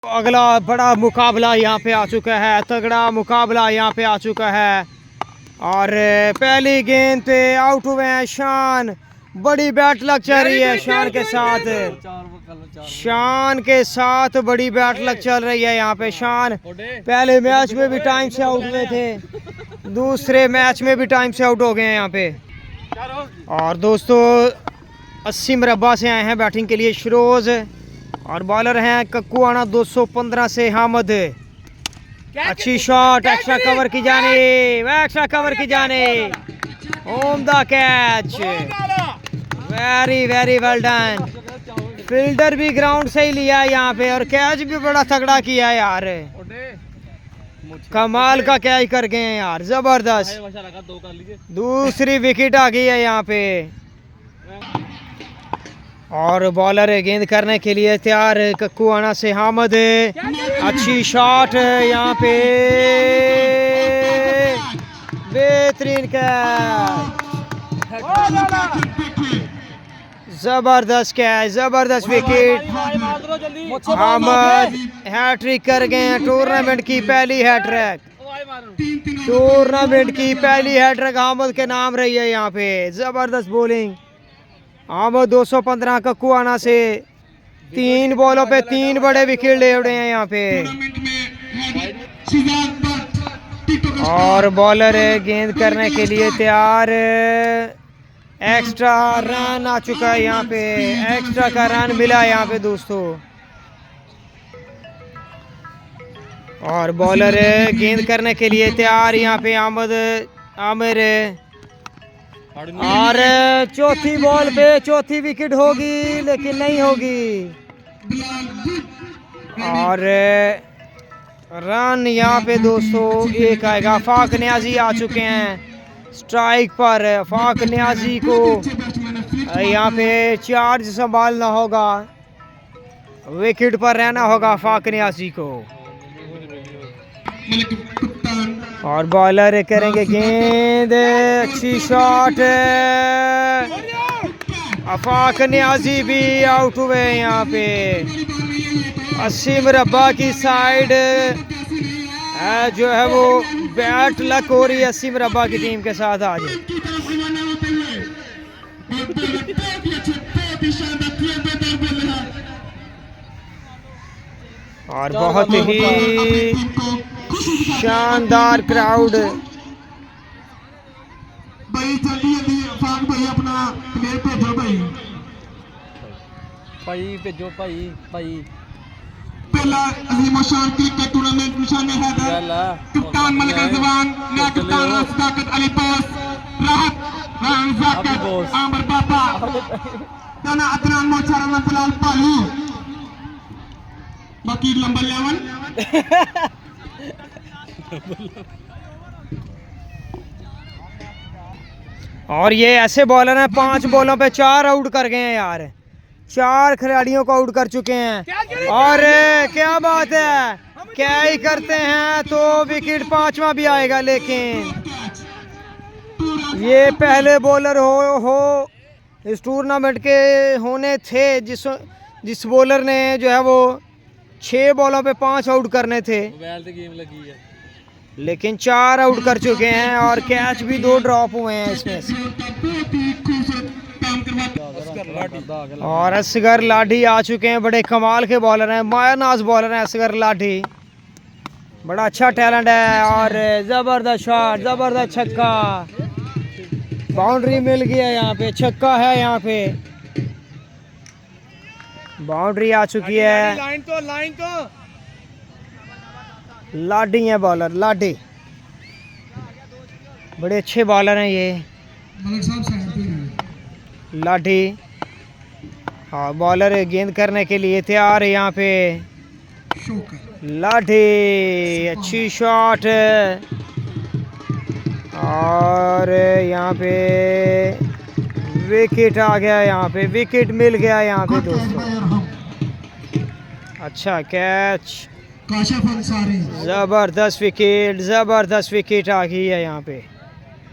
अगला बड़ा मुकाबला यहाँ पे आ चुका है, तगड़ा मुकाबला यहाँ पे आ चुका है। और पहली गेंद पे आउट हुए हैं शान। बड़ी बैट लग चल रही है शान के साथ, शान के साथ बड़ी बैट लग चल रही है यहाँ पे। शान पहले मैच में भी टाइम से आउट हुए थे, दूसरे मैच में भी टाइम से आउट हो गए हैं यहाँ पे। और दोस्तों 80 मरबा से आए हैं बैटिंग के लिए शरोज, और बॉलर हैं कक्कू आना 215 से हामिद। अच्छी शॉट, एक्स्ट्रा कवर की जाने, एक्स्ट्रा कवर की जाने, home the catch, very very well done. Fielder भी ग्राउंड से ही लिया यहाँ पे, और कैच भी बड़ा तगड़ा किया यार, कमाल का कैच कर गए हैं यार, जबरदस्त। दूसरी विकेट आ गई है यहाँ पे, और बॉलर गेंद करने के लिए तैयार कक्कू आना से हामिद। अच्छी शॉट है यहाँ पे, बेहतरीन कैच, जबरदस्त कैच, जबरदस्त विकेट। हामिद हैट्रिक कर गए हैं, टूर्नामेंट की पहली हैट्रिक, टूर्नामेंट की पहली हैट्रिक हामिद के नाम रही है यहाँ पे। जबरदस्त बॉलिंग हामिद 215 कक्कू आना से 3 बॉलों पे 3 बड़े विकेट ले उड़े हैं यहाँ पे। और बॉलर गेंद करने के लिए तैयार, एक्स्ट्रा रन आ चुका है यहाँ पे, एक्स्ट्रा का रन मिला यहाँ पे दोस्तों। और बॉलर गेंद करने के लिए तैयार यहाँ पे आमिर, और चौथी बॉल पे चौथी विकेट होगी लेकिन नहीं होगी। और रन यहाँ पे दोस्तों एक आएगा। फाक न्याजी आ चुके हैं स्ट्राइक पर, फाक न्याजी को यहाँ पे चार्ज संभालना होगा, विकेट पर रहना होगा फाक न्याजी को। और बॉलर करेंगे गेंद, अच्छी शॉट, अफाक न्याजी भी आउट हुए यहाँ पे। 80 मरबा की साइड जो है वो बैट लक हो रही है 80 मरबा की टीम के साथ आज। और बहुत ही शानदार क्राउड। भाई जल्दी जल्दी फाक भाई अपना प्लेयर भेजो भाई पहला अजीम शान क्रिकेट टूर्नामेंट निशाने हैदर, कप्तान मलिक जवान, नया कप्तान सदाकत अली बोस, राहत रान जाकिर, आमर बाबा, तना अदनान मोचारा फिलहाल पालू, बाकी लंबा लेवन। और ये ऐसे बॉलर हैं 5 बॉलों पे 4 आउट कर गए हैं यार, 4 खिलाड़ियों को आउट कर चुके हैं। और क्या बात है, क्या ही करते हैं तो विकेट 5वां भी आएगा। लेकिन ये पहले बॉलर हो इस टूर्नामेंट के होने थे जिस बॉलर ने जो है वो 6 बॉलों पे 5 आउट करने थे, लेकिन 4 आउट कर चुके हैं, और कैच भी 2 ड्रॉप हुए हैं इसमें से। और असगर लाठी आ चुके हैं, बड़े कमाल के बॉलर हैं, मायानाज बॉलर हैं असगर लाठी, बड़ा अच्छा टैलेंट है। और जबरदस्त शॉट, जबरदस्त छक्का, बाउंड्री मिल गया यहाँ पे, छक्का है यहाँ पे, बाउंड्री आ चुकी है। लाइन तो लाडी है बॉलर, लाडी बड़े अच्छे बॉलर हैं ये लाठी। हाँ बॉलर गेंद करने के लिए तैयार है यहाँ पे, लाठी अच्छी शॉट, और यहाँ पे विकेट आ गया, यहाँ पे विकेट मिल गया यहाँ पे दोस्तों। अच्छा कैच, जबरदस्त विकेट, जबरदस्त विकेट आ गई है यहाँ पे।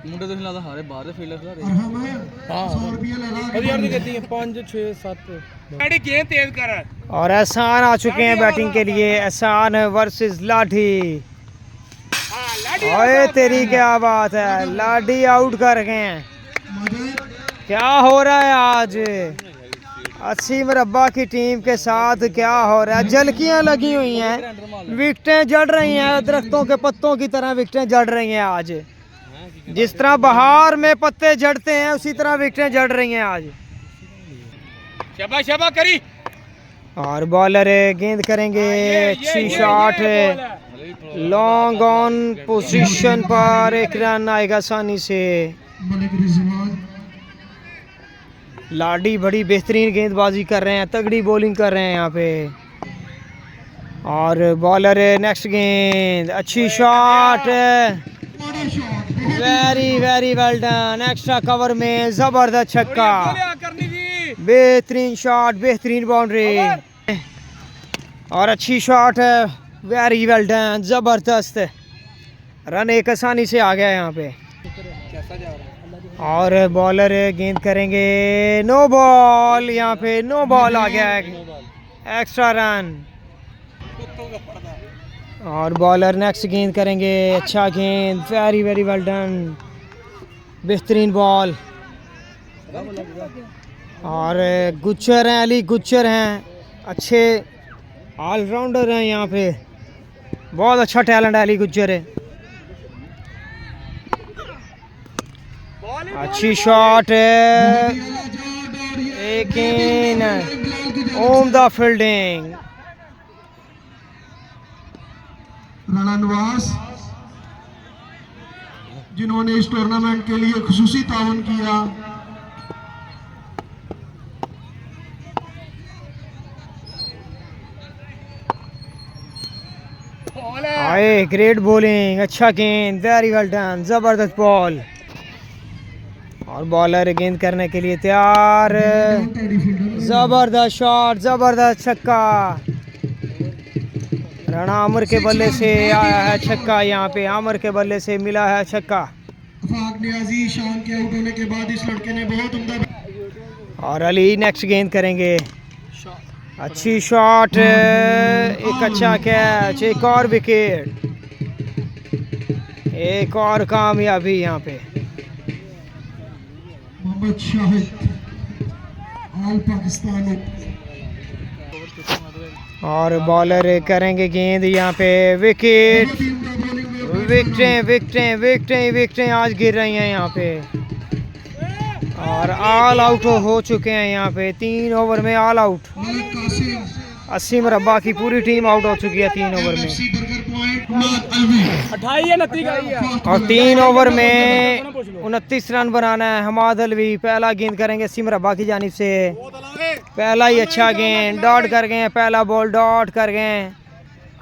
मुंडे तो लगता हारे बाहर फील्डर खिला और हम 100 रुपया लगा के 5 6 7 गेंद तेज कर। और एहसान आ चुके हैं बैटिंग के लिए। एहसान वर्सेस लाठी। ओए तेरी क्या बात है, लाठी आउट कर गए हैं। क्या हो रहा है आज 80 मुरब्बा की टीम के साथ, क्या हो रहा है? जलकियां लगी हुई हैं, विकेटें जड़ रही हैं, दरख्तों के पत्तों की तरह विकेटें जड़ रही हैं आज। जिस तरह बहार में पत्ते जड़ते हैं उसी तरह विकेटें जड़ रही हैं आज। शाबाश शाबाश करी। और बॉलर गेंद करेंगे, अच्छी शॉट, लॉन्ग ऑन पोजीशन पर एक रन आएगा आसानी से। लाडी बड़ी बेहतरीन गेंदबाजी कर रहे हैं, तगड़ी बॉलिंग कर रहे हैं यहाँ पे। और बॉलर नेक्स्ट गेंद, अच्छी shot, very very well done, extra cover में जबरदस्त छक्का, बेहतरीन शॉट, बेहतरीन बाउंड्री और अच्छी शॉट है, वेरी वेल डन, जबरदस्त रन एक आसानी से आ गया यहाँ पे। और बॉलर गेंद करेंगे, नो बॉल, यहाँ पे नो बॉल आ गया है, एक्स्ट्रा रन। और बॉलर नेक्स्ट गेंद करेंगे, अच्छा गेंद, वेरी वेरी वेल डन, बेहतरीन बॉल। और गुच्चर हैं, अली गुच्चर हैं, अच्छे ऑलराउंडर हैं यहाँ पे, बहुत अच्छा टैलेंट है अली गुज्जर है। अच्छी शॉट है, एक इन उम्दा फील्डिंग। राणा नवाज जिन्होंने इस टूर्नामेंट के लिए खुसूसी ताउन किया। आए ग्रेट बॉलिंग, अच्छा गेंद, वेरी वेल डन, जबरदस्त बॉल। और बॉलर गेंद करने के लिए तैयार, जबरदस्त शॉट, जबरदस्त छक्का। राणा आमिर के बल्ले से आया है छक्का, यहाँ पे आमिर के बल्ले से मिला है छक्का। अफाक नियाजी शान के आउट होने के बाद इस लड़के ने बहुत उम्दा। और अली नेक्स्ट गेंद करेंगे, अच्छी शॉट, एक अच्छा कैच, एक और विकेट, एक और कामयाबी यहाँ पे। मोहम्मद शाहिद ऑल पाकिस्तान। और बॉलर करेंगे गेंद, यहाँ पे विकेट, विकेटें विकेटें विकेटें विकेटें आज गिर रही हैं यहाँ पे। और ऑल आउट हो चुके हैं यहाँ पे, 3 ओवर में ऑल आउट। 80 मुरब्बा की पूरी टीम आउट हो चुकी है 3 ओवर में। और 3 ओवर में 29 रन बनाना है। हमाद अलवी पहला गेंद करेंगे 80 मुरब्बा की जानिब से, पहला ही अच्छा गेंद, डॉट कर गए, पहला बॉल डॉट कर गए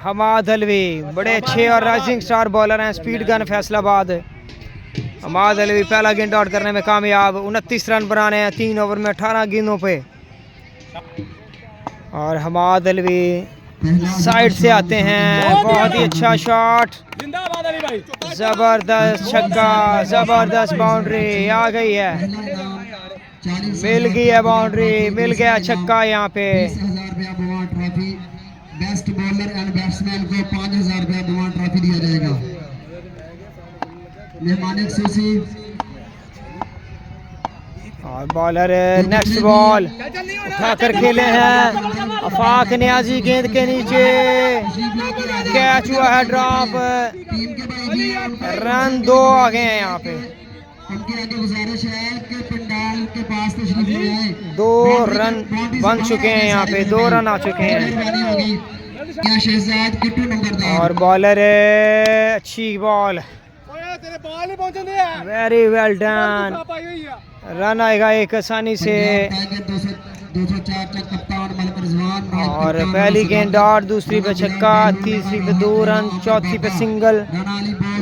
हमाद अलवी। बड़े अच्छे और राइजिंग स्टार बॉलर हैं, स्पीड गन फैसलाबाद। हमाद अलवी पहला गेंद डॉट करने में कामयाब, 29 रन बनाने हैं 3 ओवर में 18 गेंदों पे। और हमाद अलवी साइड से आते हैं, बहुत ही अच्छा शॉट, जबरदस्त छक्का, जबरदस्त बाउंड्री आ गई है, मिल गई है बाउंड्री, मिल गया छक्का यहाँ पे। बेस्ट बॉलर एंड बैट्समैन को 5000 रुपया बुआ ट्रॉफी दिया जाएगा। मेहमान खुशी। और बॉलर नेक्स्ट बॉल उठा कर खेले हैं, अफाक नियाजी गेंद के नीचे, कैच हुआ है ड्रॉप, रन 2 आ गए हैं यहाँ पे। उनके आगे गुजारिश है कि पंडाल के पास तशरीफ ले आए। 2 रन बन चुके हैं यहाँ पे, 2 रन आ चुके हैं। क्या शहजाद किट्टू नंबरदार। और बॉलर अच्छी ball, very well done, run आएगा एक आसानी से। 204 कप्तान मलिक रिजवान। और पहली गेंद डॉट, दूसरी पे छक्का, तीसरी पे 2 रन, चौथी पे सिंगल,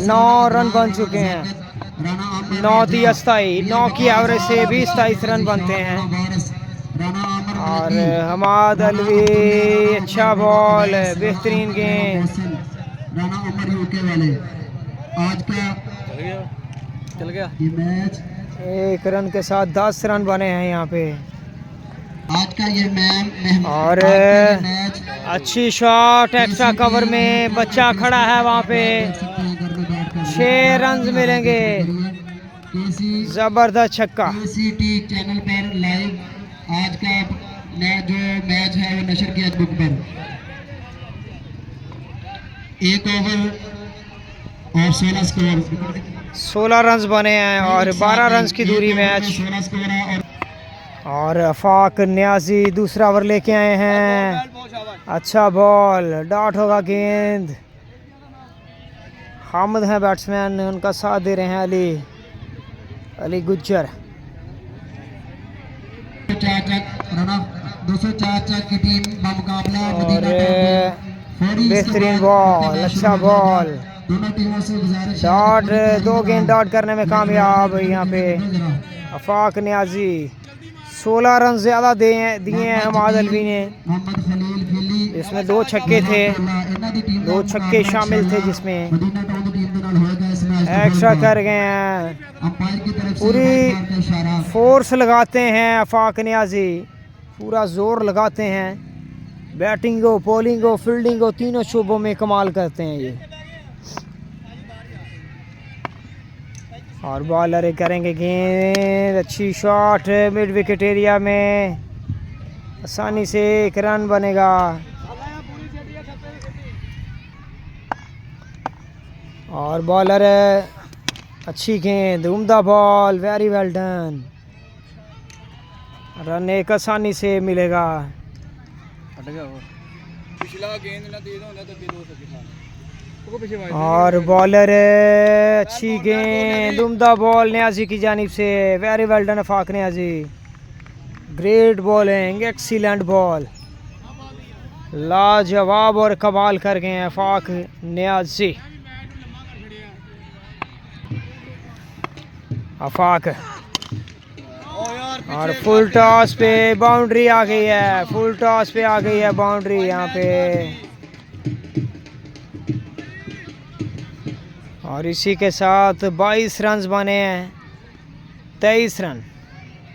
9 रन बन चुके हैं। 9 की एवरेज से 27 रन बनते हैं। और हमाद अलवी अच्छा बॉल, बेहतरीन गेंद। राणा उमर यूके वाले आज का चल गया। ये मैच 1 रन के साथ 10 रन बने हैं यहाँ पे। आज का ये और मैच अच्छी शॉट एक्स्ट्रा कवर में, बच्चा खड़ा है वहाँ पे। 6 रन मिलेंगे। जबरदस्त छक्का। KCT चैनल पर लाइव आज का जो मैच है वो नशर किया बुक पर। 1 ओवर और 16 स्कोर। 16 रन बने हैं और 12 रन की दूरी मैच। 16 स्कोर है। और अफाक न्याजी दूसरा ओवर लेके आए हैं। अच्छा बॉल, डॉट होगा गेंद। हामिद हैं बैट्समैन, उनका साथ दे रहे हैं अली गुज्जर। 204 चक की टीम का मुकाबला और बेहतरीन बॉल, अच्छा बॉल। दोनों टीमों से गुजारिश है डॉट 2 गेंद डॉट करने में कामयाब यहाँ पे अफाक न्याजी। 16 रन ज़्यादा दिए हैं हमाद अलवी ने। मोहम्मद खलील खिली इसमें 2 छक्के थे, 2 छक्के शामिल थे जिसमें मदीना टाउन की टीम के नाल होएगा इस मैच का एक्स्ट्रा कर गए हैं। अंपायर की तरफ से पूरी बार-बार का इशारा। फोर्स लगाते हैं अफाक न्याजी, पूरा जोर लगाते हैं। बैटिंग हो, बॉलिंग हो, फील्डिंग हो, तीनों शोबों में कमाल करते हैं ये। और बॉलर करेंगे गेंद, अच्छी शॉट मिड विकेट एरिया में, आसानी से 1 रन बनेगा। और बॉलर अच्छी गेंद, उम्दा ball, very well done. Run एक आसानी से मिलेगा। हट गया वो पिछला गेंद ना दे दो तो दे दो उसको पीछे भाई। और बॉलर अच्छी गेंद, उम्दा बॉल न्याजी की जानिब से, very well done Afaq Niazi. Great bowling, excellent ball, लाजवाब और कमाल कर गए हैं अफाक न्याजी। अफाक और फुल टॉस पे बाउंड्री आ गई है, फुल टॉस पे आ गई है बाउंड्री यहाँ पे। और इसी के साथ 22 रन बने हैं, 23 रन।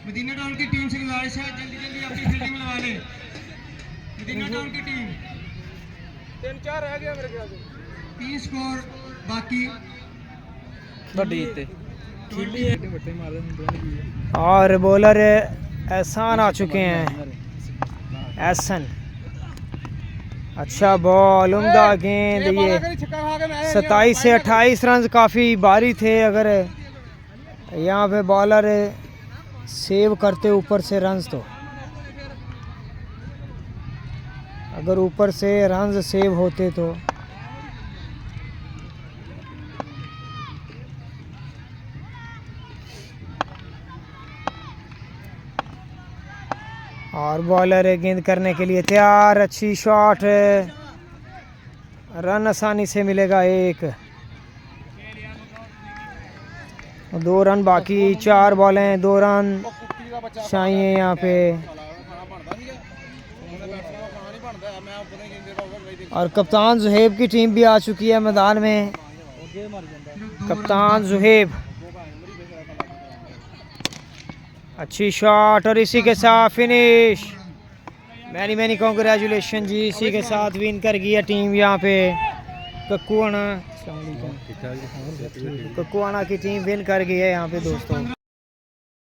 मदीना टाउन की टीम से गुजारिश है जल्दी जल्दी अपनी फील्डिंग में लगा लें। मदीना टाउन की टीम 3-4 रह गया मेरे ख्याल से। 30 स्कोर बाकी। बड़ी जीते खिली है बट्टे मार दे। और बॉलर एहसान आ चुके हैं, एहसन। अच्छा बॉल, उम्दा गेंद। ये 27 से 28 रन काफ़ी भारी थे। अगर यहाँ पे बॉलर सेव करते ऊपर से रन्स, तो अगर ऊपर से रन्स सेव होते तो। और बॉलर गेंद करने के लिए तैयार, अच्छी शॉट, रन आसानी से मिलेगा 1। 2 रन बाकी, 4 बॉलें, 2 रन चाहिए यहाँ पे। और कप्तान जुहेब की टीम भी आ चुकी है मैदान में। कप्तान जुहेब, अच्छी शॉट और इसी के साथ फिनिश। मैनी कॉन्ग्रेचुलेशन जी, इसी के साथ विन कर गई है टीम यहाँ पे कक्कुआना की टीम विन कर गई है यहाँ पे दोस्तों।